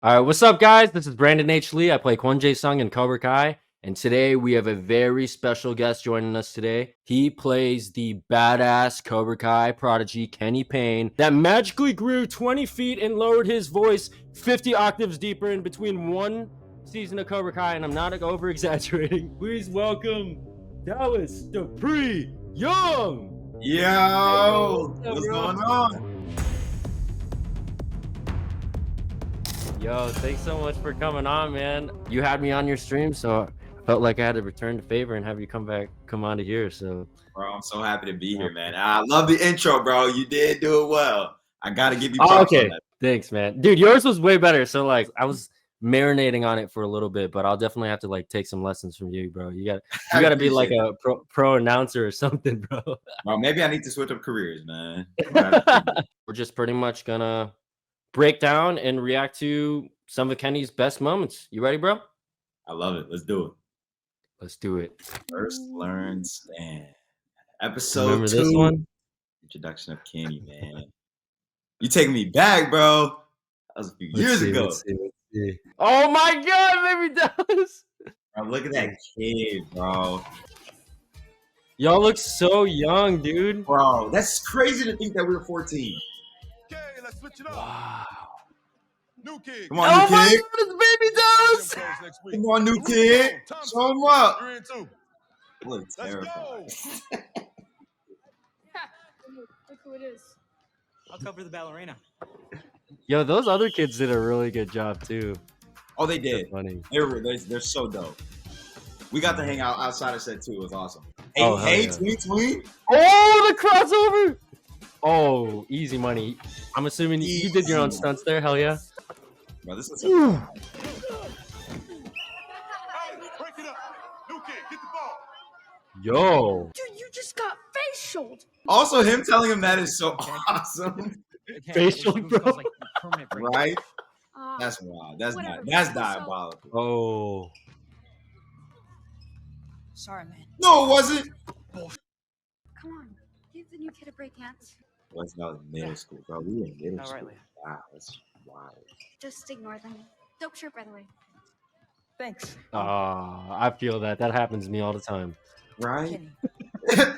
All right, what's up, guys? This is Brandon H. Lee. I play Kwon Jae Sung in Cobra Kai, and today we have a very special guest joining us today. He plays the badass Cobra Kai prodigy Kenny Payne that magically grew 20 feet and lowered his voice 50 octaves deeper in between one season of Cobra Kai, and I'm not over-exaggerating. Please welcome Dallas Dupree Young. Yo, what's going on? Yo, thanks so much for coming on, man. You had me on your stream, so I felt like I had to return the favor and have you come on to here. So, Bro, I'm so happy to be here, man. I love the intro, bro. You did do it well. I gotta give you props on that. Thanks, man. Dude, yours was way better. So, like, I was marinating on it for a little bit, but I'll definitely have to like take some lessons from you, bro. You gotta be like a pro announcer or something, bro. Well, maybe I need to switch up careers, man. We're just pretty much gonna break down and react to some of Kenny's best moments. You ready, bro? I love it. Let's do it. Let's do it. First Learn Stand. Episode Remember 2. This one? Introduction of Kenny, man. You taking me back, bro. That was a few years ago. Let's see. Oh my God, baby Dallas. Bro, look at that kid, bro. Y'all look so young, dude. Bro, that's crazy to think that we were 14. Okay, let's switch it up. Wow. New kid. Come on, new kid. My God, it's baby Dallas. Come on, new kid. Show him up. You're in too. Look terrified. Look who it is. I'll cover the ballerina. Yo, those other kids did a really good job too. Oh, they did. Funny. They're so dope. We got to hang out outside of set too. It was awesome. Hey, Oh, hey, yeah. tween. Oh, the crossover. Oh, easy money. I'm assuming you did your own Easy. stunts there. Hell yeah. Bro, this is Hey, break it up. New kid, get the ball. Yo. Dude, you just got facialed. also him telling him that is so awesome, Facial, bro. right? Uh, That's wild. That's Whatever. not. That's diabolical. Oh. Sorry, man. No, it wasn't. Come on, give the new kid a break, Hans. What's about middle school, bro? We were in middle All school. right, Leah. Wow, that's wild. Just ignore them. Dope shirt, by the way. Thanks. I feel that. That happens to me all the time. Right? Kenny.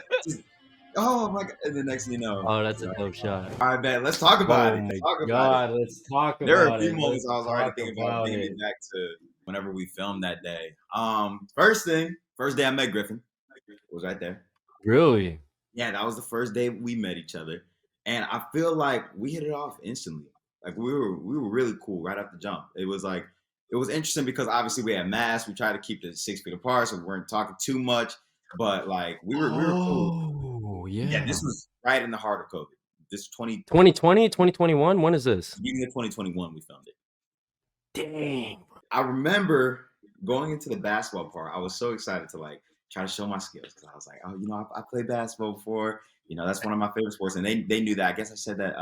Oh my god! And the next thing you know. Oh, that's a dope shot. All right, man. Let's talk about Oh it. my Let's talk about God, it. let's talk about it. There were a few moments I was Let's already talk thinking about bringing it. it back to whenever we filmed that day. First day I met Griffin. It was right there. Really? Yeah, that was the first day we met each other, and I feel like we hit it off instantly. Like we were really cool right off the jump. It was interesting because obviously we had masks. We tried to keep the 6 feet apart, so we weren't talking too much. But like we were cool. Oh, yeah. Yeah, this was right in the heart of COVID. This 2020, 2021. When is this? beginning of 2021 we filmed it. Dang. I remember going into the basketball part. I was so excited to like try to show my skills because I was like, oh, I played basketball before. That's one of my favorite sports, and they knew that. I guess I said that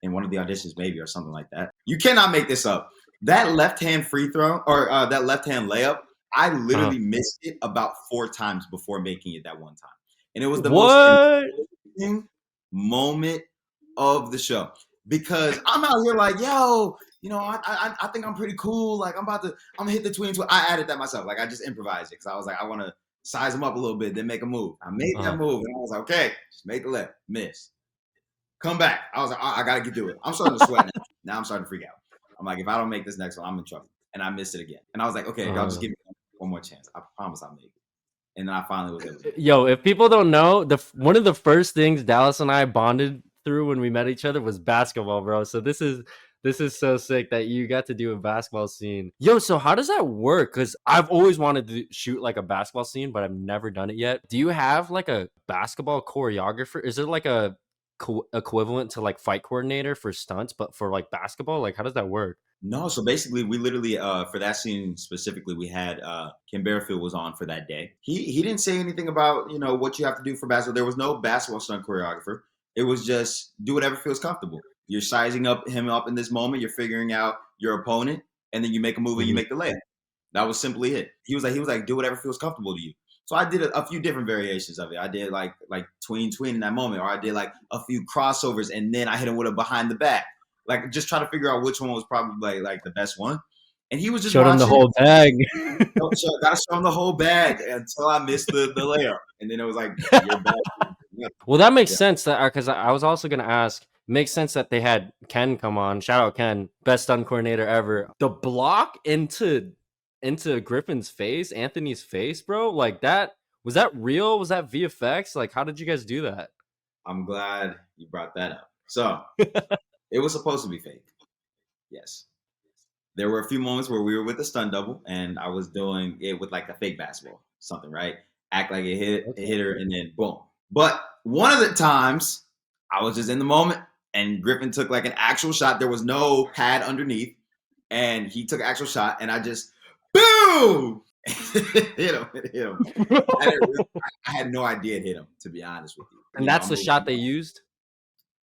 in one of the auditions, maybe, or something like that. You cannot make this up. That left hand free throw or that left hand layup, I literally missed it about 4 times before making it that one time, and it was the most interesting moment of the show because I'm out here like, yo, I think I'm pretty cool. Like I'm gonna hit the tween. I added that myself. Like I just improvised it because I was like, I want to size them up a little bit, then make a move. I made that move, and I was like, okay, just make the left, miss, come back. I was like, I gotta get through it. I'm starting to sweat now. Now I'm starting to freak out. I'm like, if I don't make this next one, I'm in trouble. And I missed it again. And I was like, okay, y'all just give me one more chance. I promise I'll make it. And then I finally was able to. Yo, if people don't know, one of the first things Dallas and I bonded through when we met each other was basketball, bro. So this is so sick that you got to do a basketball scene. Yo, so how does that work? Because I've always wanted to shoot like a basketball scene, but I've never done it yet. Do you have like a basketball choreographer? Is there like a equivalent to like fight coordinator for stunts, but for like basketball? Like, how does that work? No, so basically we literally for that scene specifically, we had Kim Bearfield was on for that day. He didn't say anything about what you have to do for basketball. There was no basketball stunt choreographer. It was just do whatever feels comfortable. You're sizing him up in this moment. You're figuring out your opponent, and then you make a move and you make the layup. That was simply it. He was like, do whatever feels comfortable to you. So I did a few different variations of it. I did like tween in that moment, or I did like a few crossovers, and then I hit him with a behind the back. like just trying to figure out which one was probably like the best one. And he was just Showed him the watching. whole bag. Gotta show him the whole bag until I missed the layup, and then it was like your bag. Yeah. Well, that makes Yeah. sense. That because I was also gonna ask. Makes sense that they had Ken come on. Shout out Ken, best stunt coordinator ever. The block into Griffin's face, Anthony's face, bro. Like that was that real? Was that VFX? Like, how did you guys do that? I'm glad you brought that up. So it was supposed to be fake. Yes. There were a few moments where we were with the stunt double, and I was doing it with like a fake basketball, something, right? Act like it hit her, and then boom. But one of the times, I was just in the moment, and Griffin took like an actual shot. There was no pad underneath, and he took an actual shot, and I just boom hit him. I had no idea it hit him, to be honest with you. And that's the shot they used.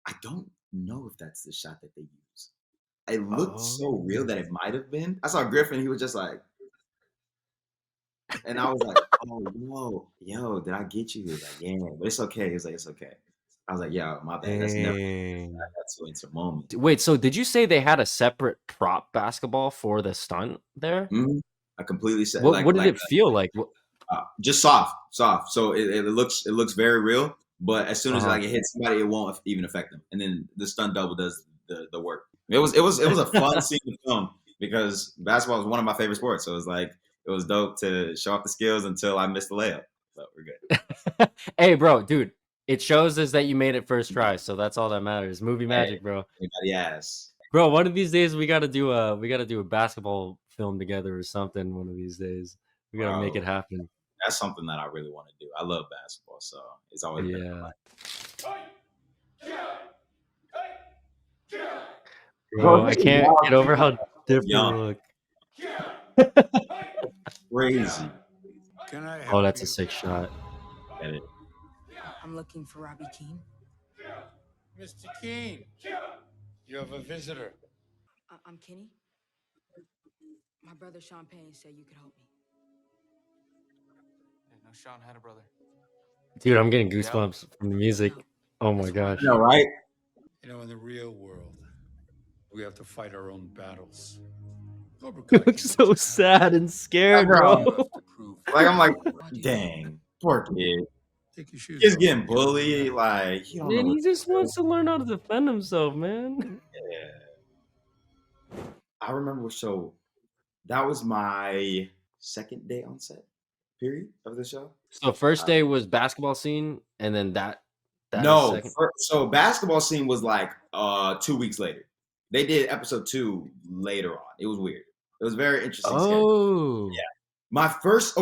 I don't know if that's the shot that they used. It looked so real that it might have been. I saw Griffin. He was just like, and I was like, oh, yo, did I get you? He was like, yeah, but it's okay. He was like, it's okay. I was like, yeah, my bad. That's never. I got so into moment. Wait, so did you say they had a separate prop basketball for the stunt there? Mm-hmm. I completely said. What did it feel like? Just soft. So it looks very real. But as soon as like it hits somebody, it won't even affect them. And then the stunt double does the work. It was a fun scene to film because basketball is one of my favorite sports. So it was dope to show off the skills until I missed the layup. So we're good. Hey, bro, dude, it shows us that you made it first try. So that's all that matters. Movie magic, bro. Yes. Bro, one of these days we gotta do a basketball film together or something. One of these days we gotta make it happen. That's something that I really want to do. I love basketball, so it's always been fun. Bro, I can't get over how different you look. Crazy. Oh, that's a sick shot. I'm looking for Robbie Keane. Mr. Keane, you have a visitor. I'm Kenny. My brother Sean Payne said you could help me. No, Sean had a brother. Dude, I'm getting goosebumps from the music. Oh my gosh. You know, right? You know, in the real world, we have to fight our own battles. You look so sad and scared, bro. Like I'm like, dang, poor kid. Take your shoes He's off. getting bullied. Like Man, he just wants to learn how to defend himself, man. Yeah. I remember. So that was my second day on set. Period of the show. So first day was basketball scene, and then that no. second. So basketball scene was like 2 weeks later. They did episode 2 later on. It was weird. It was very interesting. Oh, yeah. My first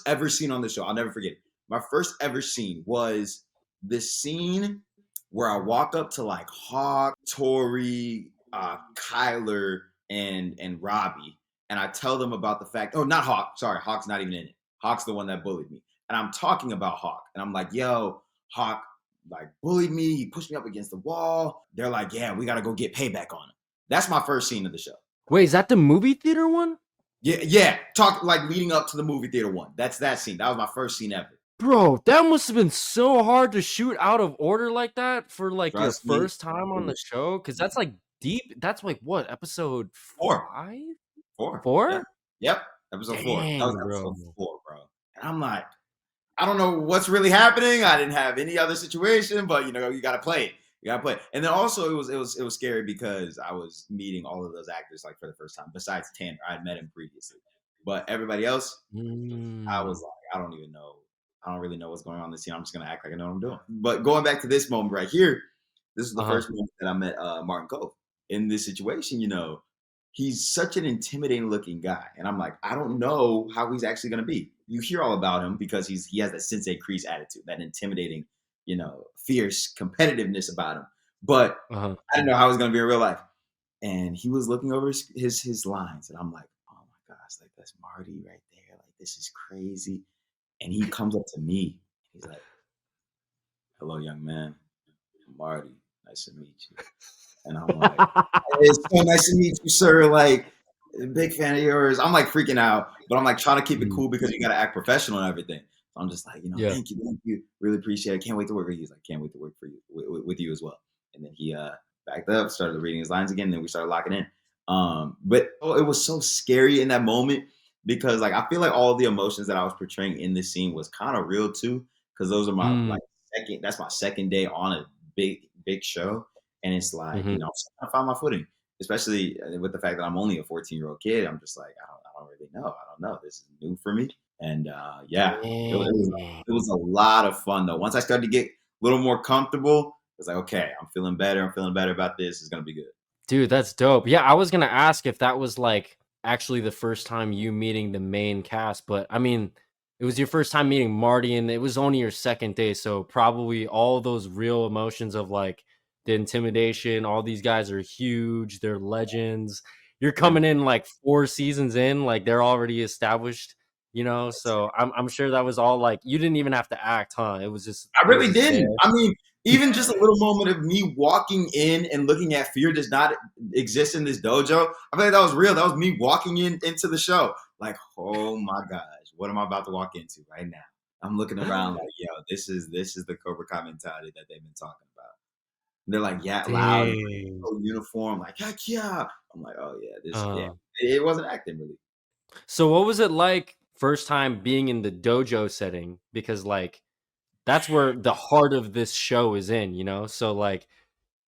ever scene on the show. I'll never forget it. My first ever scene was this scene where I walk up to like Hawk, Tori, Kyler, and Robbie, and I tell them about the fact. Oh, not Hawk. Sorry, Hawk's not even in it. Hawk's the one that bullied me, and I'm talking about Hawk, and I'm like, "Yo, Hawk, like bullied me. He pushed me up against the wall." They're like, "Yeah, we gotta go get payback on him." That's my first scene of the show. wait, is that the movie theater one? Yeah. Talk like leading up to the movie theater one. That's that scene. That was my first scene ever. Bro, that must have been so hard to shoot out of order like that for like Trust your me. first time on the show, because that's like deep. That's like what, episode 4? 5? 4. 4? Yeah. Yep. Episode 4. That was episode 4, bro. And I'm like, I don't know what's really happening. I didn't have any other situation, but you gotta play it. You gotta play it. And then also it was scary because I was meeting all of those actors like for the first time. Besides Tanner, I had met him previously, but everybody else, I was like, I don't even know. I don't really know what's going on in this scene. I'm just gonna act like I know what I'm doing. But going back to this moment right here, this is the first moment that I met Martin Cove. In this situation, he's such an intimidating looking guy. And I'm like, I don't know how he's actually going to be. You hear all about him because he has that Sensei Kreese attitude, that intimidating, fierce competitiveness about him. But I didn't know how he was going to be in real life. And he was looking over his lines. And I'm like, oh my gosh, like that's Marty right there. Like, this is crazy. And he comes up to me. He's like, hello, young man. I'm Marty. Nice to meet you. And I'm like, it's so nice to meet you, sir. Like, big fan of yours. I'm like freaking out, but I'm like trying to keep it cool because you got to act professional and everything. So I'm just like, thank you. Really appreciate it. Can't wait to work with you. He's like, can't wait to work for you with you as well. And then he backed up, started reading his lines again, then we started locking in. But it was so scary in that moment because like I feel like all the emotions that I was portraying in this scene was kind of real too, because those are my Mm, like that's my second day on a big show, and it's like mhm. I'm trying to find my footing, especially with the fact that I'm only a 14-year-old kid. I'm just like I don't really know. I don't know. This is new for me, and yeah, Dang. it was a lot of fun though. Once I started to get a little more comfortable, it's like okay, I'm feeling better. I'm feeling better about this. It's gonna be good. Dude, that's dope. Yeah, I was gonna ask if that was like actually the first time you meeting the main cast, but I mean, it was your first time meeting Marty, and it was only your second day, so probably all those real emotions of like the intimidation. All these guys are huge, they're legends. You're Yeah. coming in like 4 seasons in, like they're already established, you know. So I'm sure that was all like you didn't even have to act, huh? I It was really just there. didn't. I mean, even just a little moment of me walking in and looking at fear does not exist in this dojo. I feel like that was real. That was me walking into the show. Like, oh my gosh, what am I about to walk into right now? I'm looking around like, yo, this is the Cobra Kai mentality that they've been talking about. And they're like, yeah, loud, Dang. so uniform, like, heck yeah. I'm like, oh yeah, yeah. Uh, It wasn't acting really. so what was it like first time being in the dojo setting? Because like that's where the heart of this show is in, you know? So like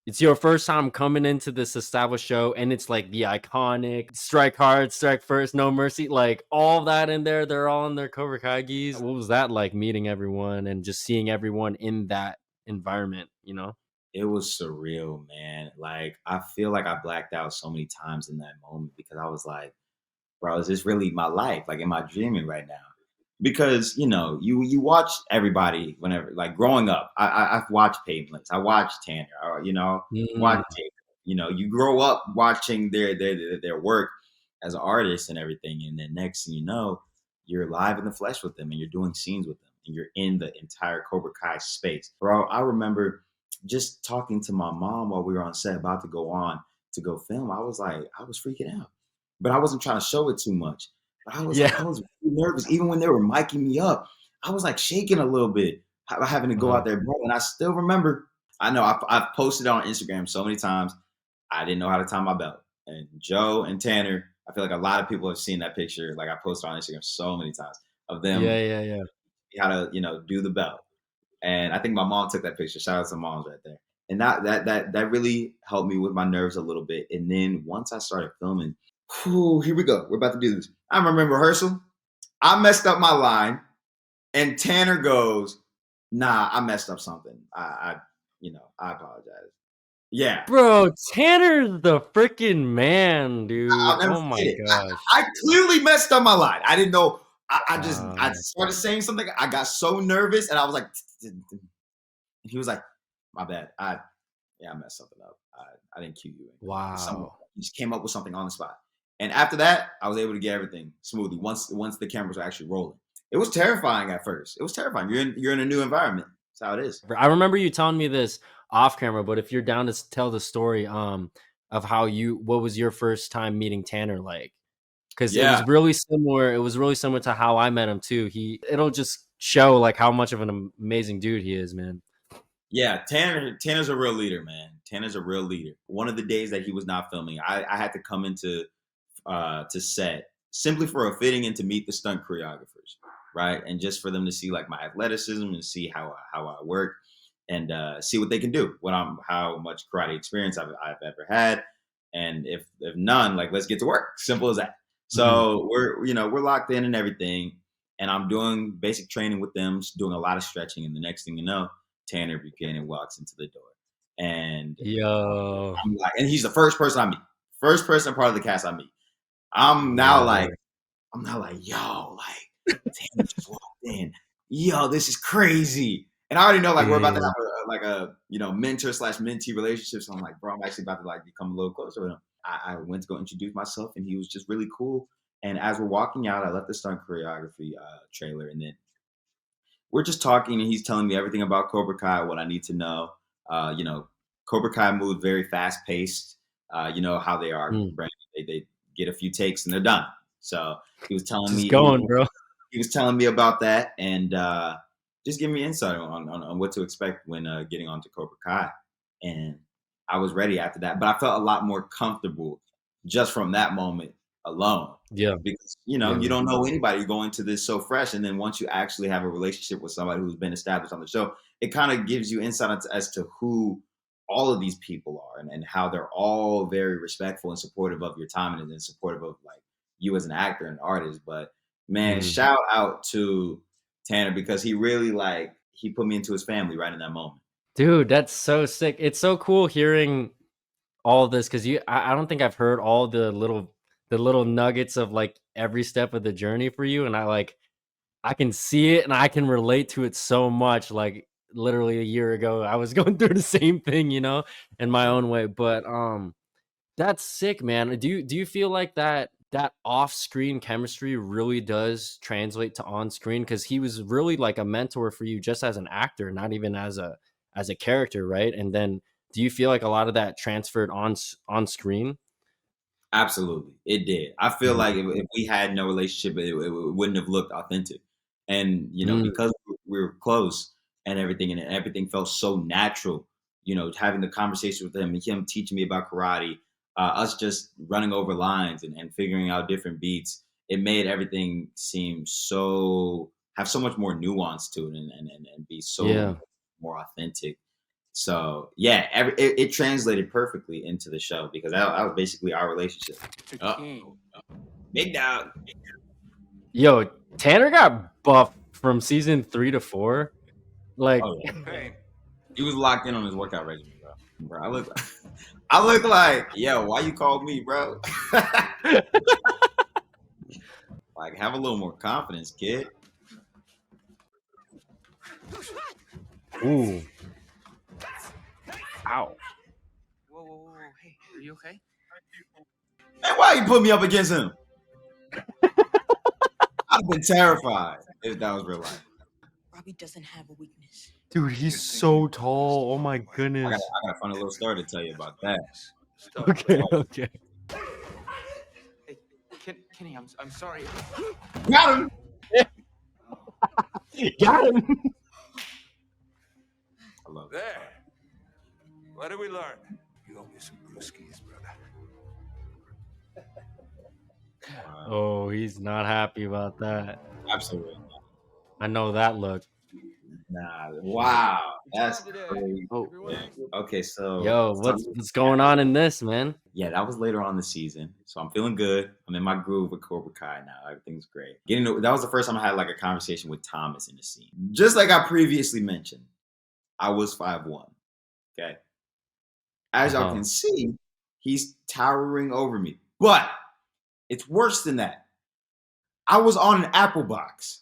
it's your first time coming into this established show and it's like the iconic strike hard, strike first, no mercy, like all that in there. They're all in their Cobra Kai gis. What was that like meeting everyone and just seeing everyone in that environment, you know? It was surreal, man. Like, I feel like I blacked out so many times in that moment because I was like, bro, is this really my life? Like, am I dreaming right now? Because you watch everybody whenever, like growing up. I've watched Painless. I watched Tanner. Mm, Watched Jacob. You grow up watching their work as an artist and everything, and then next thing you know, you're live in the flesh with them, and you're doing scenes with them, and you're in the entire Cobra Kai space, bro. I remember just talking to my mom while we were on set, about to go on to go film. I was like, I was freaking out, but I wasn't trying to show it too much. But I yeah. was really nervous. Even when they were miking me up, I was like shaking a little bit, having to go Uh, out there, bro. And I still remember. I know I've posted on Instagram so many times. I didn't know how to tie my belt. And Joe and Tanner, I feel like a lot of people have seen that picture. Like I posted on Instagram so many times of yeah, them yeah, yeah. how to do the belt. And I think my mom took that picture. Shout out to moms right there. And that really helped me with my nerves a little bit. And then once I started filming, whew, here we go. We're about to do this. I remember rehearsal. I messed up my line, and Tanner goes, "Nah, I messed up something. I apologize." Yeah, Bro, Tanner's the freaking man, dude. I'll never Oh my forget it. gosh. I clearly messed up my line. I didn't know. I Wow. started saying something. I got so nervous, and I was like, and he was like, "My bad. I messed something up. I didn't cue you in. Someone Wow. he just came up with something on the spot." And after that, I was able to get everything smoothly once the cameras were actually rolling. It was terrifying at first. It was terrifying. You're in a new environment. That's how it is. I remember you telling me this off camera, but if you're down to tell the story, of what was your first time meeting Tanner like? Because Yeah, it was really similar to how I met him too. It'll just show like how much of an amazing dude he is, man. yeah. Tanner's a real leader, man. Tanner's a real leader. One of the days that he was not filming, I had to come into to set simply for a fitting and to meet the stunt choreographers, right? And just for them to see like my athleticism and see how I work and see what they can do, how much karate experience I've ever had, and if none, like let's get to work. Simple as that. Mhm. So we're locked in and everything, and I'm doing basic training with them, doing a lot of stretching, and the next thing you know, Tanner Buchanan walks into the door, and Yo. I'm like, and he's the first person I meet, first person part of the cast I meet. I'm now like, Whoa. yo, like, Tanner just walked in. Yo, this is crazy. And I already know, like, we're about to Dang. have a mentor slash mentee relationship. So I'm like, bro, I'm actually about to, like, become a little closer with him. I went to go introduce myself, and he was just really cool. And as we're walking out, I left the stunt choreography trailer, and then we're just talking, and he's telling me everything about Cobra Kai, what I need to know. Uh, you know, Cobra Kai moved very fast paced. You know how they are, Mm. Brandon. They get a few takes and they're done. So he was telling Just me going, bro. he was telling me about that, and just giving me insight on what to expect when getting onto Cobra Kai. And I was ready after that. But I felt a lot more comfortable just from that moment alone. Yeah. Because, Yeah. you don't know anybody. You go into this so fresh. And then once you actually have a relationship with somebody who's been established on the show, it kind of gives you insight as to who all of these people are and how they're all very respectful and supportive of your time and supportive of like you as an actor and artist. But man, Mhm. shout out to Tanner because he really he put me into his family right in that moment. Dude, that's so sick. It's so cool hearing all this because I don't think I've heard all the little nuggets of like every step of the journey for you. And I can see it and I can relate to it so much. Like literally a year ago, I was going through the same thing, in my own way. But that's sick, man. Do you feel like that off-screen chemistry really does translate to on-screen? Because he was really like a mentor for you just as an actor, not even as a character, right? And then do you feel like a lot of that transferred on screen? Absolutely, it did. I feel like if we had no relationship, it wouldn't have looked authentic. And Mm, because we were close and everything felt so natural. Having the conversation with him and him teaching me about karate, us just running over lines and figuring out different beats. It made everything seem have so much more nuance to it and be so yeah. more authentic. So yeah, it translated perfectly into the show because that was basically our relationship. Uh-oh. Big dog. Yo, Tanner got buffed from season 3 to 4. Like, Oh yeah, he was locked in on his workout regimen, bro. Bro, I look like, yo, why you called me, bro? Like, have a little more confidence, kid. ooh, ow. Whoa. Hey, are you okay? Man, why you put me up against him? I'd have been terrified if that was real life. Robbie doesn't have a weakness. Dude, he's so tall. Oh my I goodness. got a funny little story to tell you about that. Okay, okay. Hey, Kenny, I'm sorry. Got him. Got him. I love it. There. What did we learn? You owe me some brewskis, brother. Oh, he's not happy about that. Absolutely. I know that look. Nah, wow, that's crazy. Oh, Okay, so yo, what's going on in this, man? yeah, that was later on in the season, so I'm feeling good. I'm in my groove with Cobra Kai now. Everything's great. That was the first time I had like a conversation with Thomas in the scene. Just like I previously mentioned, I was 5'1". Okay, as y'all Uh-huh. can see, he's towering over me. But it's worse than that. I was on an apple box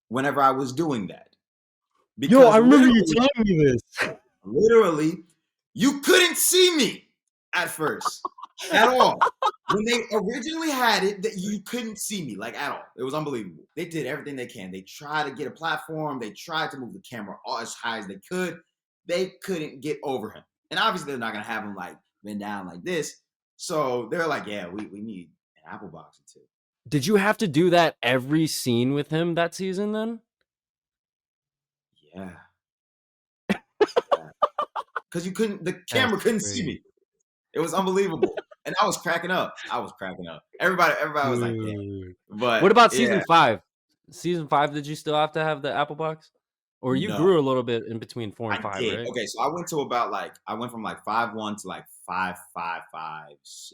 whenever I was doing that. Yo, I remember you literally- telling me this. Literally, you couldn't see me at first at all. When they originally had it, that you couldn't see me like at all. It was unbelievable. They did everything they can. They tried to get a platform. They tried to move the camera as high as they could. They couldn't get over him. And obviously, they're not gonna have him like bend down like this. So they're like, yeah, we need an apple box or two. Did you have to do that every scene with him that season then? Yeah. Because the camera couldn't see me. It was unbelievable. And I was cracking up. Everybody was like, yeah. Dude. But What about yeah, season 5? Season 5, did you still have to have the apple box? Or you no, grew a little bit in between 4 and I 5, did. right? Okay, so I went from like 5'1" to like 5'5", 5'6".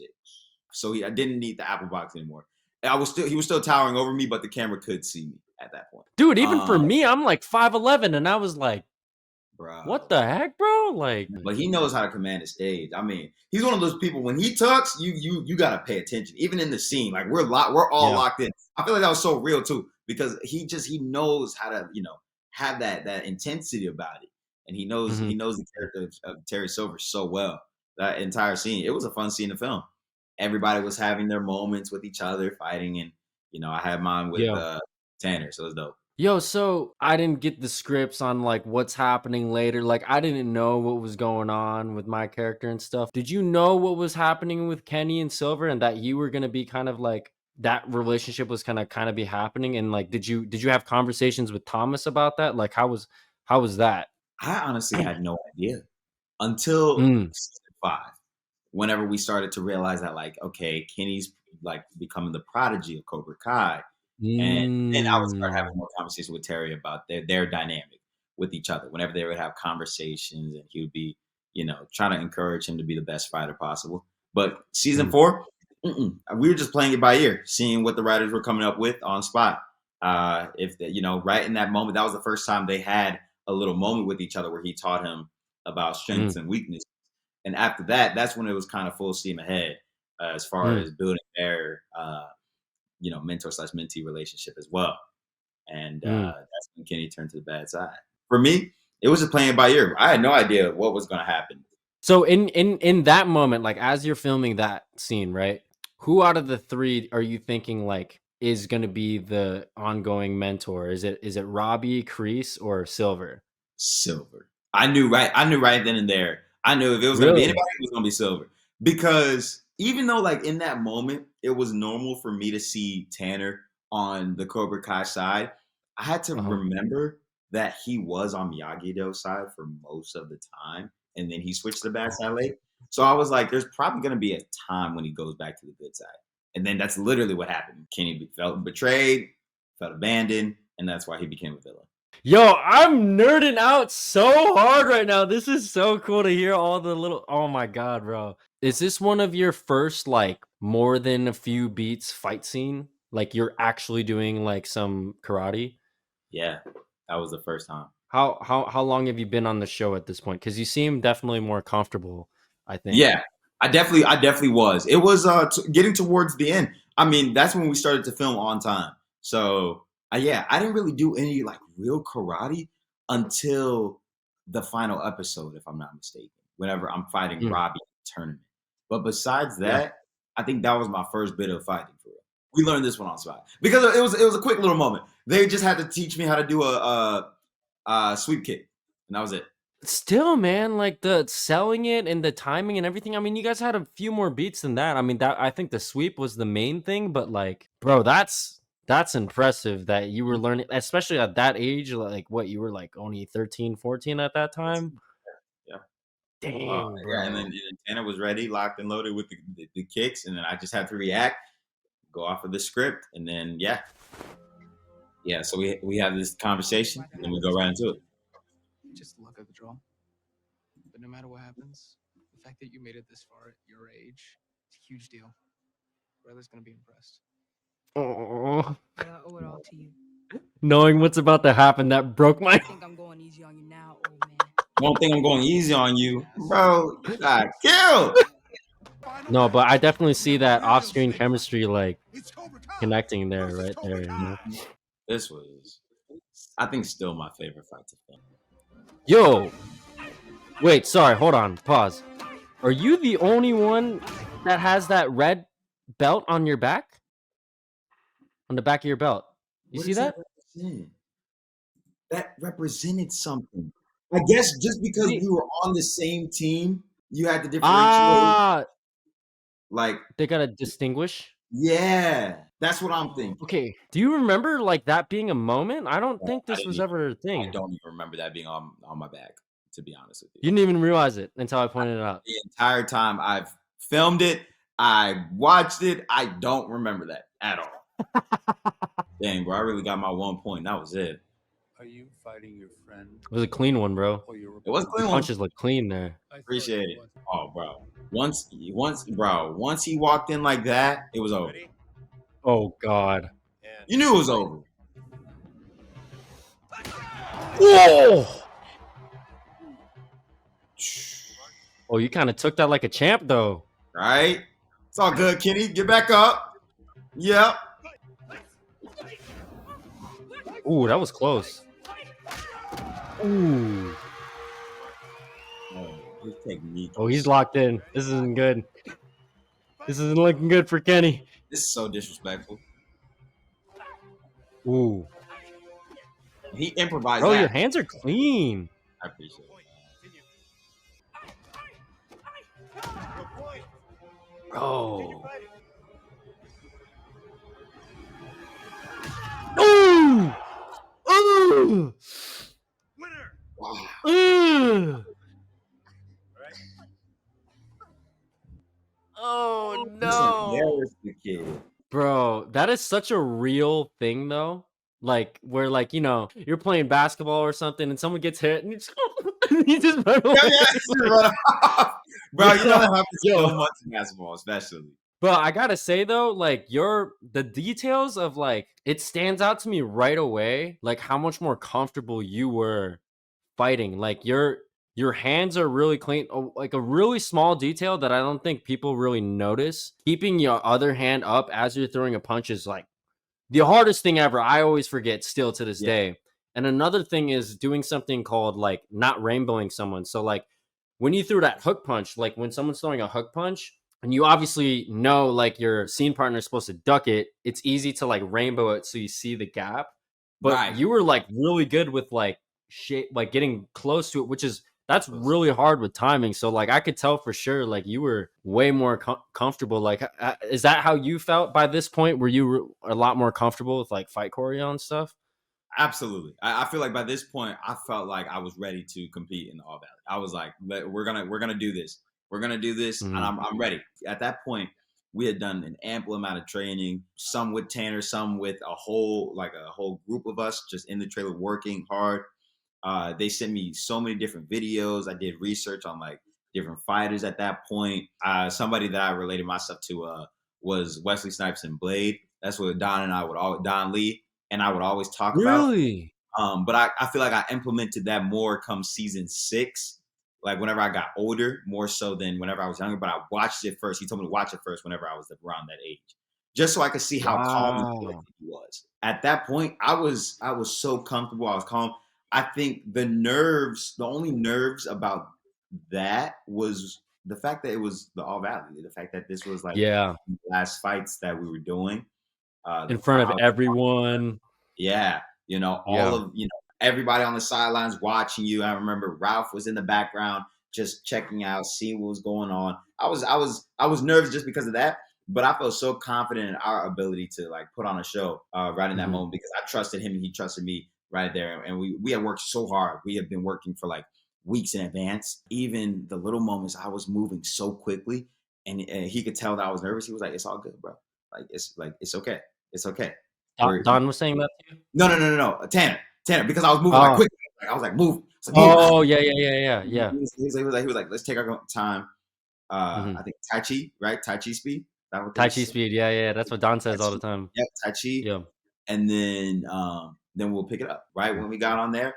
So I didn't need the apple box anymore. And he was still towering over me, but the camera could see me at that point. Dude, even for me, I'm like 5'11", and I was like, Bro. what the heck, bro? Like, But he knows how to command the stage. I mean, he's one of those people when he talks, you gotta pay attention. Even in the scene, like we're all Yeah. locked in. I feel like that was so real too because he knows how to have that intensity about it, and he knows Mhm. the character of Terry Silver so well. That entire scene, it was a fun scene to film. Everybody was having their moments with each other, fighting, and I had mine with Yeah. Tanner, so it was dope. Yo, so I didn't get the scripts on like what's happening later. Like I didn't know what was going on with my character and stuff. Did you know what was happening with Kenny and Silver and that you were gonna be kind of like that relationship was gonna be happening? And like did you have conversations with Thomas about that? Like how was that? I honestly had no idea. until Mm. season 5. Whenever we started to realize that, like, okay, Kenny's like becoming the prodigy of Cobra Kai, and then I would start having Mm. more conversations with Terry about their dynamic with each other. Whenever they would have conversations, and he would be, trying to encourage him to be the best fighter possible. But season Mm. 4, we were just playing it by ear, seeing what the writers were coming up with on spot. If right in that moment, that was the first time they had a little moment with each other where he taught him about strengths Mm. and weaknesses. And after that, that's when it was kind of full steam ahead as far Mm. as building their, mentor/mentee relationship as well. And Mm. that's when Kenny turned to the bad side. For me, it was just playing it by ear. I had no idea what was going to happen. So in that moment, like as you're filming that scene, right? Who out of the 3 are you thinking like is going to be the ongoing mentor? Is it Robbie, Kreese, or Silver? Silver. I knew right then and there. I knew if it was going to be Really? anybody, it was going to be Silver. Because even though, like, in that moment, it was normal for me to see Tanner on the Cobra Kai side, I had to Uh-huh. remember that he was on Miyagi-Do's side for most of the time, and then he switched to the bad side late. So I was like, there's probably going to be a time when he goes back to the good side. And then that's literally what happened. Kenny felt betrayed, felt abandoned, and that's why he became a villain. Yo, I'm nerding out so hard right now. This is so cool to hear all the little. Oh my god, bro! Is this one of your first like more than a few beats fight scene? Like you're actually doing like some karate? Yeah, that was the first time. How long have you been on the show at this point? Because you seem definitely more comfortable. I think. Yeah, I definitely was. It was getting towards the end. I mean, that's when we started to film on time. So yeah, I didn't really do any like real karate until the final episode, if I'm not mistaken. Whenever I'm fighting Mm, Robbie in the tournament. But besides yeah. that, I think that was my first bit of fighting for real. We learned this one on spot because it was a quick little moment. They just had to teach me how to do a sweep kick, and that was it. Still, man, like the selling it and the timing and everything. I mean, you guys had a few more beats than that. I mean, that I think the sweep was the main thing, but like, bro, that's impressive that you were learning, especially at that age. Like, what you were like only 13, 14 at that time. Yeah. Dang, Yeah, and bro. then Tanner was ready, locked and loaded with the kicks, and then I just had to react, go off of the script, and then yeah. So we have this conversation, and then we go right into it. Just luck of the draw. But no matter what happens, the fact that you made it this far at your age, it's a huge deal. Brother's gonna be impressed. Oh, But I owe it all to you. knowing what's about to happen, that broke my. I think I'm going easy on you now, old man. Don't think I'm going easy on you, bro. You got killed. No, but I definitely see that off-screen chemistry, like connecting there, right there. You know? This was, I think, still my favorite fight to film. Yo, wait, sorry, hold on, pause. Are you the only one that has that red belt on your back? On the back of your belt. You What see does that that? represent? That represented something. I guess just because See? we were on the same team, you had to differentiate. Ah, Like, they gotta distinguish. yeah, that's what I'm thinking. Okay. Do you remember like that being a moment? I don't think I this didn't was even, ever a I thing. don't even remember that being on my back, to be honest with you. You didn't even realize it until I pointed it out. The entire time I've filmed it, I watched it, I don't remember that at all. Dang, bro, I really got my 1 point. That was it. Are you fighting your friend It was a clean one, bro. or your It was a Your clean one. punches look clean there. I thought Appreciate it. was. Oh, bro. Once he walked in like that, it was over. Ready? Oh God. And You knew it was over. Whoa! Oh, you kind of took that like a champ, though. Right? It's all good, Kenny. Get back up. Yep. Ooh, that was close. Ooh. Oh, his technique. Oh, he's locked in. This isn't good. This isn't looking good for Kenny. This is so disrespectful. Ooh. He improvised Bro, that. your hands are clean. I appreciate it. Bro. Ooh! Ooh! winner. Wow. Ooh! Bro, that is such a real thing though. Like where like, you're playing basketball or something and someone gets hit and you just, you just run Yeah, away. you run off. Bro, you know that happens Yo. so much in basketball, especially. But I gotta say though, like the details of like it stands out to me right away, like how much more comfortable you were fighting. Like your hands are really clean. Like a really small detail that I don't think people really notice. Keeping your other hand up as you're throwing a punch is like the hardest thing ever. I always forget still to this Yeah. day. And another thing is doing something called like not rainbowing someone. So like when you threw that hook punch, like when someone's throwing a hook punch and you obviously know like your scene partner is supposed to duck it, it's easy to like rainbow it so you see the gap. But Right. you were like really good with like shape, like getting close to it, which is that's really hard with timing. So like I could tell for sure, like you were way more comfortable. Like, is that how you felt by this point? Were you a lot more comfortable with like fight choreo and stuff? Absolutely. I feel like by this point, I felt like I was ready to compete in the All Valley. I was like, we're gonna do this. We're gonna do this, and I'm ready. At that point, we had done an ample amount of training. Some with Tanner, some with a whole group of us just in the trailer working hard. They sent me so many different videos. I did research on like different fighters at that point. Somebody that I related myself to was Wesley Snipes and Blade. That's what Don and I would always Don Lee and I would always talk about. Really? But I feel like I implemented that more come season 6, like whenever I got older, more so than whenever I was younger. But I watched it first. He told me to watch it first whenever I was around that age, just so I could see how calm and collected he was. At that point, I was so comfortable. I was calm. I think the only nerves about that was the fact that it was the All Valley, the fact that this was like Yeah. the last fights that we were doing. In The front of crowd, everyone. yeah, all of everybody on the sidelines watching you. I remember Ralph was in the background just checking out, seeing what was going on. I was nervous just because of that, but I felt so confident in our ability to like put on a show right in that moment because I trusted him and he trusted me right there. And we had worked so hard. We had been working for like weeks in advance. Even the little moments, I was moving so quickly, and he could tell that I was nervous. He was like, "It's all good, bro. It's okay. It's okay." Don was saying that to you? No. Tanner, because I was moving like quick. Like, I was like, move. Like, Oh, yeah. He was like, let's take our time. I think Tai Chi, right? Tai Chi speed. Tai Chi speed. Yeah. That's what Don says all the time. Yep, Tai Chi. Yeah. And then we'll pick it up. Right when we got on there,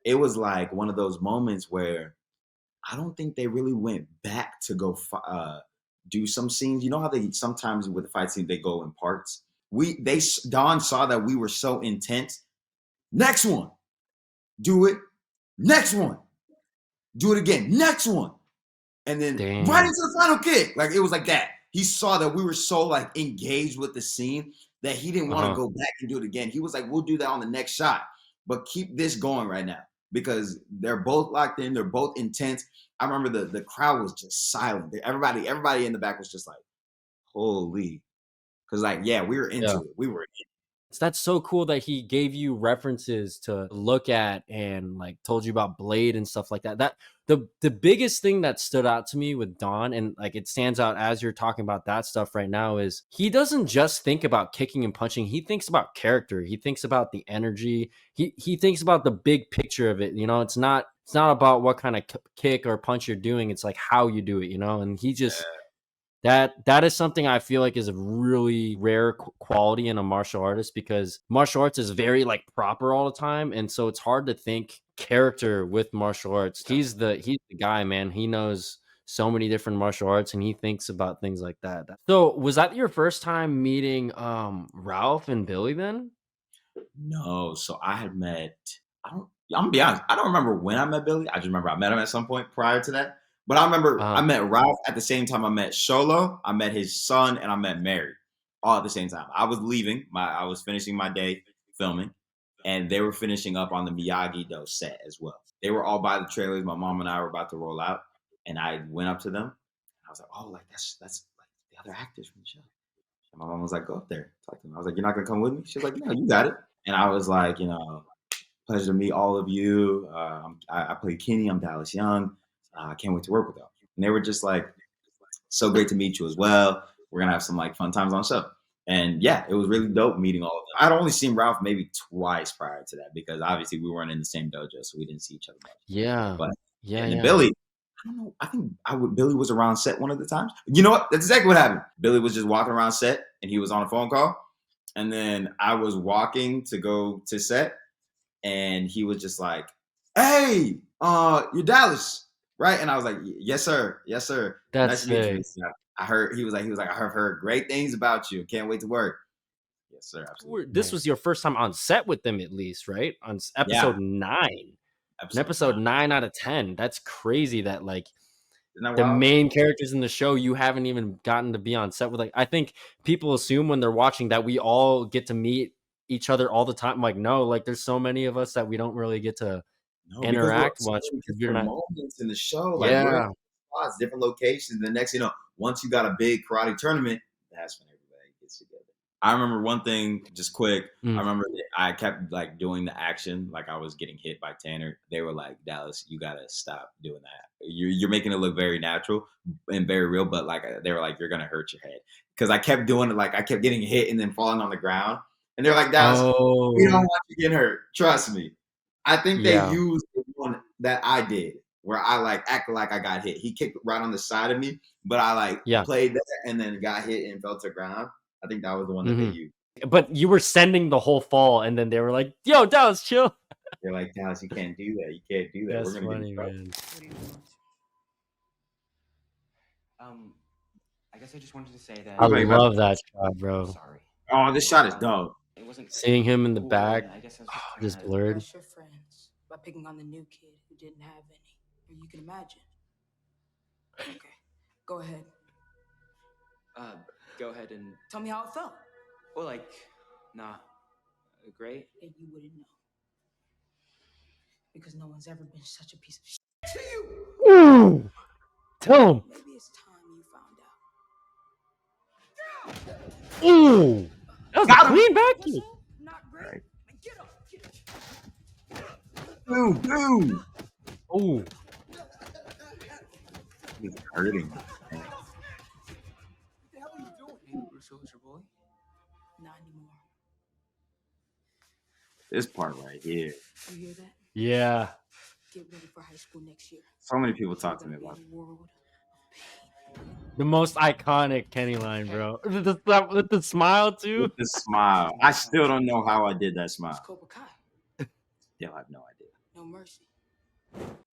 it was like one of those moments where I don't think they really went back to go do some scenes. You know how they sometimes with the fight scene they go in parts. Don saw that we were so intense. Next one, do it. Next one, do it again. Next one, and then right into the final kick. Like it was like that. He saw that we were so like engaged with the scene that he didn't want to go back and do it again. He was like, "We'll do that on the next shot, but keep this going right now because they're both locked in. They're both intense." I remember the crowd was just silent. Everybody in the back was just like, "Holy." Because like, yeah, we were into it. We were in it. That's so cool that he gave you references to look at and like told you about Blade and stuff like that. That the biggest thing that stood out to me with Don, and like it stands out as you're talking about that stuff right now, is he doesn't just think about kicking and punching. He thinks about character. He thinks about the energy. He thinks about the big picture of it. It's not about what kind of kick or punch you're doing. It's like how you do it, and he just that is something I feel like is a really rare quality in a martial artist because martial arts is very like proper all the time, and so it's hard to think character with martial arts. He's the guy, man. He knows so many different martial arts, and he thinks about things like that. So, was that your first time meeting Ralph and Billy then? No, so I had met. I'm gonna be honest. I don't remember when I met Billy. I just remember I met him at some point prior to that. But I remember I met Ralph at the same time I met Sholo, I met his son, and I met Mary all at the same time. I was leaving. I was finishing my day filming, and they were finishing up on the Miyagi-Do set as well. They were all by the trailers. My mom and I were about to roll out, and I went up to them. I was like, "Oh, like that's like the other actors from the show." And my mom was like, "Go up there, talk to them." I was like, "You're not gonna come with me?" She was like, "No, you got it." And I was like, pleasure to meet all of you. I play Kenny. I'm Dallas Young. I can't wait to work with them. And they were just like, so great to meet you as well. We're going to have some like fun times on the show. And yeah, it was really dope meeting all of them. I'd only seen Ralph maybe twice prior to that because obviously we weren't in the same dojo, so we didn't see each other much. Yeah. But Yeah. and then Yeah. Billy, I don't know. I think Billy was around set one of the times. You know what? That's exactly what happened. Billy was just walking around set and he was on a phone call. And then I was walking to go to set and he was just like, "Hey, you're Dallas, right?" And I was like, "Yes, sir. Yes, sir. Nice That's to meet you." sick. I heard he was like, "I have heard great things about you. Can't wait to work." Yes, sir. Absolutely. This was your first time on set with them, at least, right? On Yeah. episode 9. An Episode episode 9 out of 10. That's crazy that like Isn't that the wild? main characters in the show you haven't even gotten to be on set with. Like, I think people assume when they're watching that we all get to meet each other all the time. Like, no, like there's so many of us that we don't really get to No, interact because much we're because different we're not. moments in the show. Like we're in Yeah. spots, different locations. The next, once you got a big karate tournament, that's when everybody gets together. I remember one thing, just quick. I remember that I kept like doing the action, like I was getting hit by Tanner. They were like, "Dallas, you gotta stop doing that. You're making it look very natural and very real." But like they were like, "You're gonna hurt your head," because I kept doing it. Like I kept getting hit and then falling on the ground. And they're like, "Dallas, we don't want you getting hurt. Trust me." I think they Yeah. used the one that I did, where I like acted like I got hit. He kicked right on the side of me, but I like Yeah. played that and then got hit and fell to the ground. I think that was the one that they used. But you were sending the whole fall, and then they were like, "Yo, Dallas, chill." They're like, "Dallas, you can't do that. You can't do that. That's We're gonna get funny, in trouble." man. What do you want? I guess I just wanted to say that I Like, love that shot, bro. sorry. Oh, this shot is dope. It wasn't Seeing him in the cool, back, and I guess I was just trying to- blurred. Impress your friends by picking on the new kid who didn't have any. Or you can imagine. Okay, go ahead. Go ahead and Tell me how it felt. well, like, nah, great. And you wouldn't know. Because no one's ever been such a piece of shit to you. Ooh, tell him. Maybe it's time you found out. Ooh, that was a clean back kick. Not great. Right. Get up. Get up. Boom. Ooh, He's hurting. What the hell are you doing? Hey, Russo, is your boy? Not anymore. This part right here. You hear that? yeah. Get ready for high school next year. So many people talk to me You're about gonna it. be in a world of pain. The most iconic Kenny line, bro. With the smile too. With the smile. I still don't know how I did that It's smile. Cobra Kai. Still have no idea. No mercy.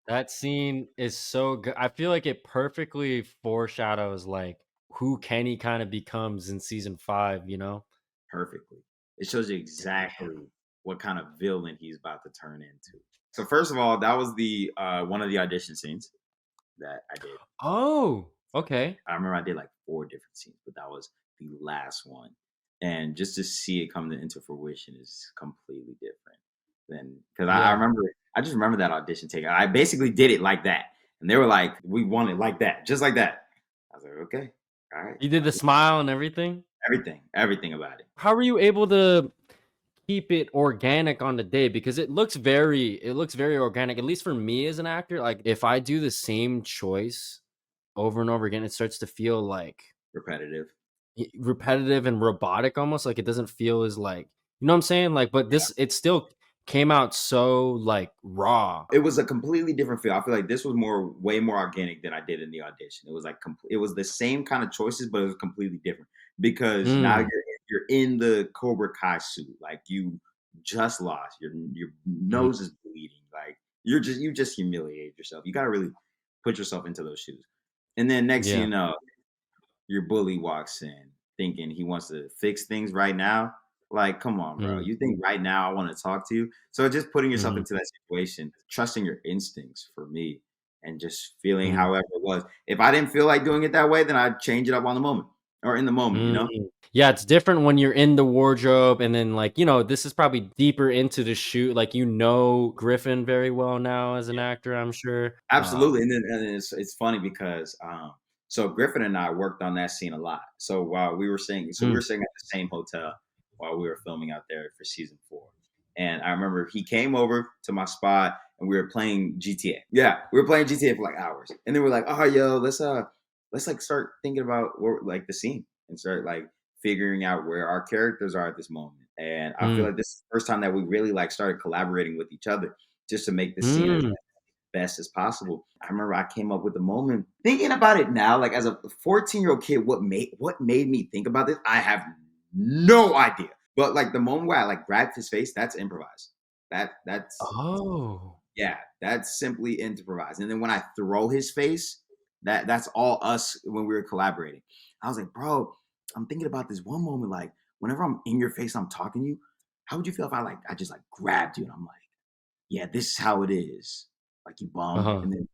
That scene is so good. I feel like it perfectly foreshadows like who Kenny kind of becomes in season 5, you know? Perfectly. It shows you exactly what kind of villain he's about to turn into. So first of all, that was the one of the audition scenes that I did. Oh, okay. I remember I did like 4 different scenes, but that was the last one. And just to see it come into fruition is completely different than because I just remember that audition take. I basically did it like that. And they were like, "We want it like that, just like that." I was like, "Okay, all right." You did the smile and everything? Everything about it. How were you able to keep it organic on the day? Because it looks very organic, at least for me as an actor. Like if I do the same choice over and over again, it starts to feel like Repetitive. repetitive and robotic almost. Like it doesn't feel as like, you know what I'm saying? Like, but this it still came out so like raw. It was a completely different feel. I feel like this was way more organic than I did in the audition. It was like it was the same kind of choices, but it was completely different because now you're in the Cobra Kai suit. Like you just lost. Your nose is bleeding. Like you just humiliated yourself. You got to really put yourself into those shoes. And then next thing you know, your bully walks in thinking he wants to fix things right now. Like, come on, bro. You think right now I want to talk to you? So just putting yourself into that situation, trusting your instincts for me, and just feeling however it was. If I didn't feel like doing it that way, then I'd change it up on the moment or in the moment, you know? Yeah, it's different when you're in the wardrobe and then like, you know, this is probably deeper into the shoot. Like, you know Griffin very well now as an actor, I'm sure. Absolutely. And then it's funny because so Griffin and I worked on that scene a lot. So while we were staying at the same hotel while we were filming out there for season 4. And I remember he came over to my spot and we were playing GTA. Yeah, we were playing GTA for like hours. And then we're like, "Oh, yo, let's like start thinking about like the scene and start like figuring out where our characters are at this moment. And I feel like this is the first time that we really like started collaborating with each other just to make the scene as best as possible. I remember I came up with the moment. Thinking about it now, like as a 14-year-old kid, what made me think about this? I have no idea. But like the moment where I like grabbed his face, that's improvised. That's yeah, that's simply improvised. And then when I throw his face, that's all us when we were collaborating. I was like, bro, I'm thinking about this one moment, like whenever I'm in your face, I'm talking to you. How would you feel if I just like grabbed you and I'm like, yeah, this is how it is. Like you bum and then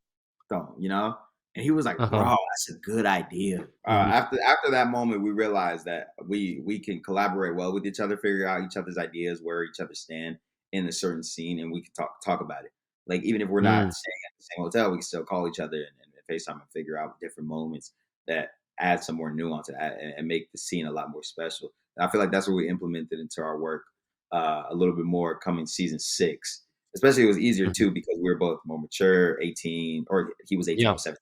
go, you know? And he was like, bro, that's a good idea. After that moment, we realized that we can collaborate well with each other, figure out each other's ideas, where each other stand in a certain scene, and we can talk about it. Like even if we're not staying at the same hotel, we can still call each other and FaceTime and figure out different moments that add some more nuance and make the scene a lot more special. And I feel like that's what we implemented into our work a little bit more coming season 6. Especially it was easier too because we were both more mature, 18, or he was 18, I was 17.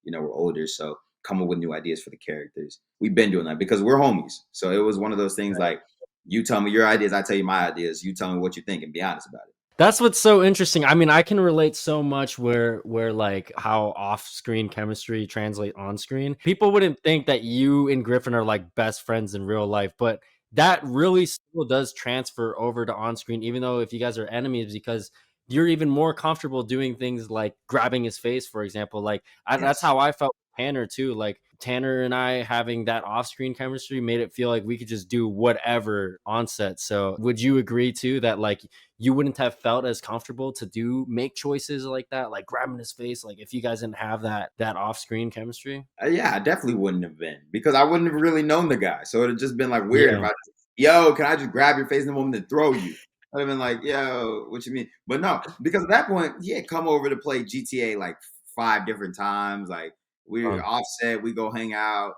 You know, we're older, so come up with new ideas for the characters. We've been doing that because we're homies. So it was one of those things like, you tell me your ideas, I tell you my ideas. You tell me what you think and be honest about it. That's what's so interesting. I mean, I can relate so much where like how off-screen chemistry translate on screen. People wouldn't think that you and Griffin are like best friends in real life, but that really still does transfer over to on screen, even though if you guys are enemies, because you're even more comfortable doing things like grabbing his face, for example. Like that's how I felt with Tanner too. Like Tanner and I having that off-screen chemistry made it feel like we could just do whatever on set. So would you agree too that like you wouldn't have felt as comfortable to make choices like that, like grabbing his face, like if you guys didn't have that off-screen chemistry? Yeah, I definitely wouldn't have been because I wouldn't have really known the guy. So it'd have just been like weird if I yo, can I just grab your face in the moment and throw you? I'd have been like, yo, what you mean? But no, because at that point, he had come over to play GTA like 5 different times. Like we were offset, we go hang out.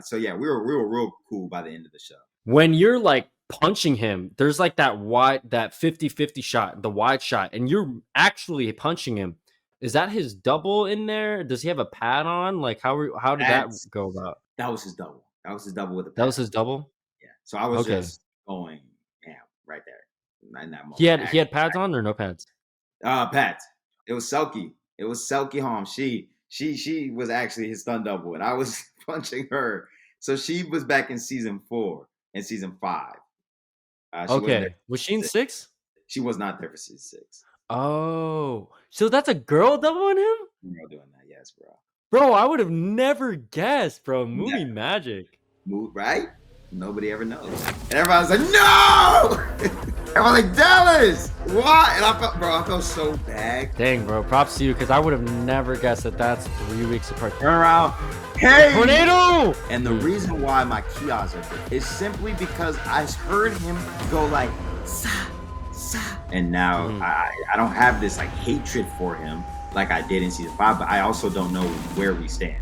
So yeah, we were real cool by the end of the show. When you're like punching him, there's like that 50-50 shot, the wide shot, and you're actually punching him. Is that his double in there? Does he have a pad on? Like how did that go about? That was his double. That was his double with a pad. That was his double? Yeah. So I was just going, right there. In that moment. He had pads on or no pads? Pads. It was Selkie. It was Selkie Holmes. She was actually his stunt double, and I was punching her. So she was back in season 4 and season 5. Was she in 6? She was not there for season 6. Oh, so that's a girl doubling him? Girl doing that, yes, bro. Bro, I would have never guessed, bro. Movie magic. Right? Nobody ever knows. And everybody's like, no! Everyone's like, Dallas! What? And I felt so bad. Dang, bro. Props to you, because I would have never guessed that that's 3 weeks apart. Turn around. Hey! Tornado! And the reason why my kiosks are good is simply because I heard him go like, sa, sa. And now I don't have this like hatred for him like I did in season 5, but I also don't know where we stand.